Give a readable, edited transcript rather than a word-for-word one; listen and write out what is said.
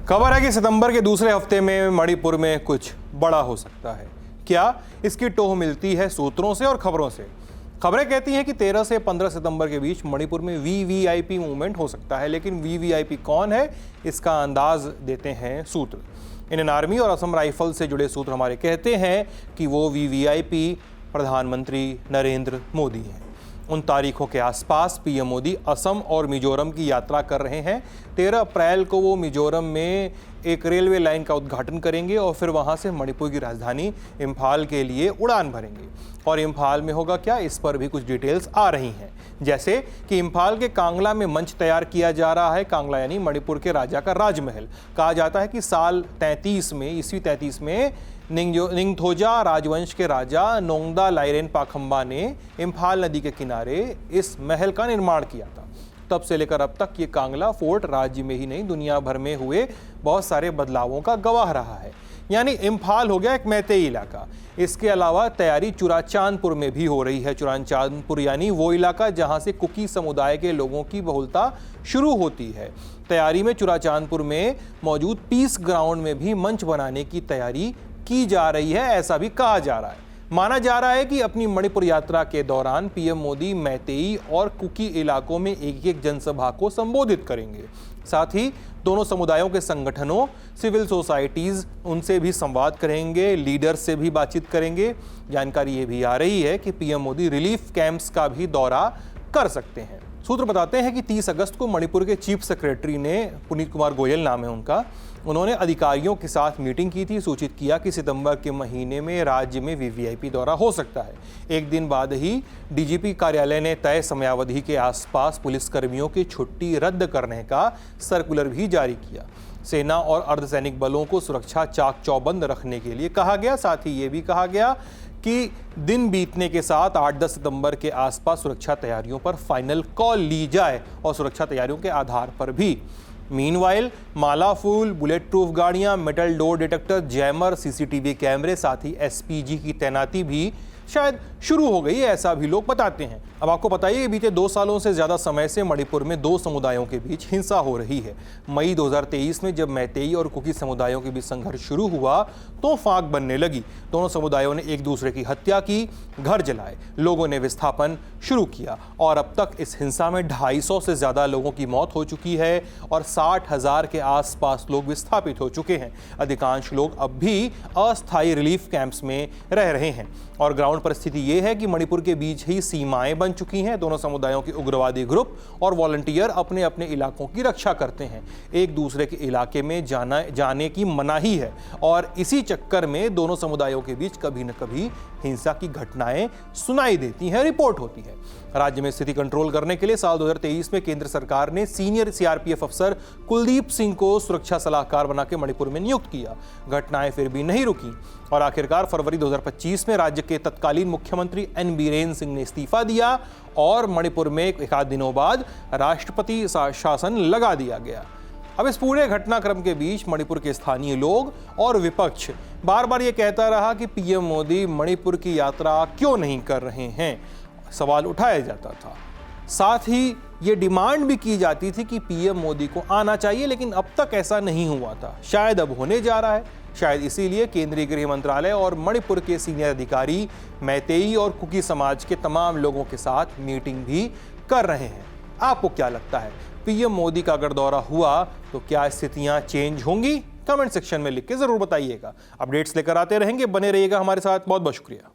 खबर है कि सितंबर के दूसरे हफ्ते में मणिपुर में कुछ बड़ा हो सकता है। क्या? इसकी टोह मिलती है सूत्रों से और खबरों से। खबरें कहती हैं कि 13 से 15 सितंबर के बीच मणिपुर में वीवीआईपी मूवमेंट हो सकता है, लेकिन वीवीआईपी कौन है इसका अंदाज देते हैं सूत्र। इंडियन आर्मी और असम राइफल से जुड़े सूत्र हमारे कहते हैं कि वो वीवीआईपी प्रधानमंत्री नरेंद्र मोदी हैं। उन तारीखों के आसपास पीएम मोदी असम और मिजोरम की यात्रा कर रहे हैं। 13 अप्रैल को वो मिजोरम में एक रेलवे लाइन का उद्घाटन करेंगे और फिर वहां से मणिपुर की राजधानी इम्फाल के लिए उड़ान भरेंगे। और इम्फाल में होगा क्या, इस पर भी कुछ डिटेल्स आ रही हैं, जैसे कि इम्फाल के कांगला में मंच तैयार किया जा रहा है। कांगला यानी मणिपुर के राजा का राजमहल। कहा जाता है कि साल 33 में ईस्वी 33 में निंगथौजा राजवंश के राजा नोंगदा लाइरेन पाखंबा ने इम्फाल नदी के किनारे इस महल का निर्माण किया था। तब से लेकर अब तक ये कांगला फोर्ट राज्य में ही नहीं दुनिया भर में हुए बहुत सारे बदलावों का गवाह रहा है। यानी इम्फाल हो गया एक मैतेई इलाका। इसके अलावा तैयारी चुराचांदपुर में भी हो रही है। चुराचांदपुर यानी वो इलाका जहां से कुकी समुदाय के लोगों की बहुलता शुरू होती है। तैयारी में चुराचांदपुर में मौजूद पीस ग्राउंड में भी मंच बनाने की तैयारी की जा रही है, ऐसा भी कहा जा रहा है। माना जा रहा है कि अपनी मणिपुर यात्रा के दौरान पीएम मोदी मैतेई और कुकी इलाकों में एक एक जनसभा को संबोधित करेंगे। साथ ही दोनों समुदायों के संगठनों, सिविल सोसाइटीज, उनसे भी संवाद करेंगे, लीडर्स से भी बातचीत करेंगे। जानकारी ये भी आ रही है कि पीएम मोदी रिलीफ कैंप्स का भी दौरा कर सकते हैं। सूत्र बताते हैं कि 30 अगस्त को मणिपुर के चीफ सेक्रेटरी ने, पुनीत कुमार गोयल नाम है उनका, उन्होंने अधिकारियों के साथ मीटिंग की थी। सूचित किया कि सितंबर के महीने में राज्य में वीवीआईपी दौरा हो सकता है। एक दिन बाद ही डीजीपी कार्यालय ने तय समयावधि के आसपास पुलिसकर्मियों की छुट्टी रद्द करने का सर्कुलर भी जारी किया। सेना और अर्धसैनिक बलों को सुरक्षा चाक चौबंद रखने के लिए कहा गया। साथ ही ये भी कहा गया कि दिन बीतने के साथ 8-10 सितंबर के आसपास सुरक्षा तैयारियों पर फाइनल कॉल ली जाए और सुरक्षा तैयारियों के आधार पर भी। मीनवाइल माला फूल, बुलेट प्रूफ गाड़ियां, metal door detector, jammer, CCTV कैमरे, साथ ही एसपीजी की तैनाती भी शायद शुरू हो गई है, ऐसा भी लोग बताते हैं। अब आपको बताइए, बीते 2 सालों से ज्यादा समय से मणिपुर में 2 समुदायों के बीच हिंसा हो रही है। मई 2023 में जब मैतेई और कुकी समुदायों के बीच संघर्ष शुरू हुआ तो फाक बनने लगी। दोनों समुदायों ने एक दूसरे की हत्या की, घर जलाए, लोगों ने विस्थापन शुरू किया और अब तक इस हिंसा में 250 से ज्यादा लोगों की मौत हो चुकी है और 60,000 के आसपास लोग विस्थापित हो चुके हैं। अधिकांश लोग अब भी अस्थायी रिलीफ कैंप्स में रह रहे हैं और ग्राउंड पर स्थिति ये है कि मणिपुर के बीच ही सीमाएं बन चुकी हैं। दोनों समुदायों के उग्रवादी ग्रुप और वॉलंटियर अपने अपने इलाकों की रक्षा करते हैं। एक दूसरे के इलाके में जाने की मनाही है और इसी चक्कर में दोनों समुदायों के बीच कभी न कभी हिंसा की घटनाएं सुनाई देती हैं, रिपोर्ट होती है। राज्य में स्थिति कंट्रोल करने के लिए साल 2023 में केंद्र सरकार ने सीनियर सीआरपीएफ अफसर कुलदीप सिंह को सुरक्षा सलाहकार बना के मणिपुर में नियुक्त किया। घटनाएं फिर भी नहीं रुकी और आखिरकार फरवरी 2025 में राज्य के तत्कालीन मुख्यमंत्री एन बीरेन सिंह ने इस्तीफा दिया और मणिपुर में एक आध दिनों बाद राष्ट्रपति शासन लगा दिया गया। अब इस पूरे घटनाक्रम के बीच मणिपुर के स्थानीय लोग और विपक्ष बार बार ये कहता रहा कि पीएम मोदी मणिपुर की यात्रा क्यों नहीं कर रहे हैं। सवाल उठाया जाता था। साथ ही ये डिमांड भी की जाती थी कि पीएम मोदी को आना चाहिए, लेकिन अब तक ऐसा नहीं हुआ था। शायद अब होने जा रहा है। शायद इसीलिए केंद्रीय गृह मंत्रालय और मणिपुर के सीनियर अधिकारी मैतेई और कुकी समाज के तमाम लोगों के साथ मीटिंग भी कर रहे हैं। आपको क्या लगता है, पीएम मोदी का अगर दौरा हुआ तो क्या स्थितियां चेंज होंगी? कमेंट सेक्शन में लिख के जरूर बताइएगा। अपडेट्स लेकर आते रहेंगे, बने रहिएगा हमारे साथ। बहुत बहुत शुक्रिया।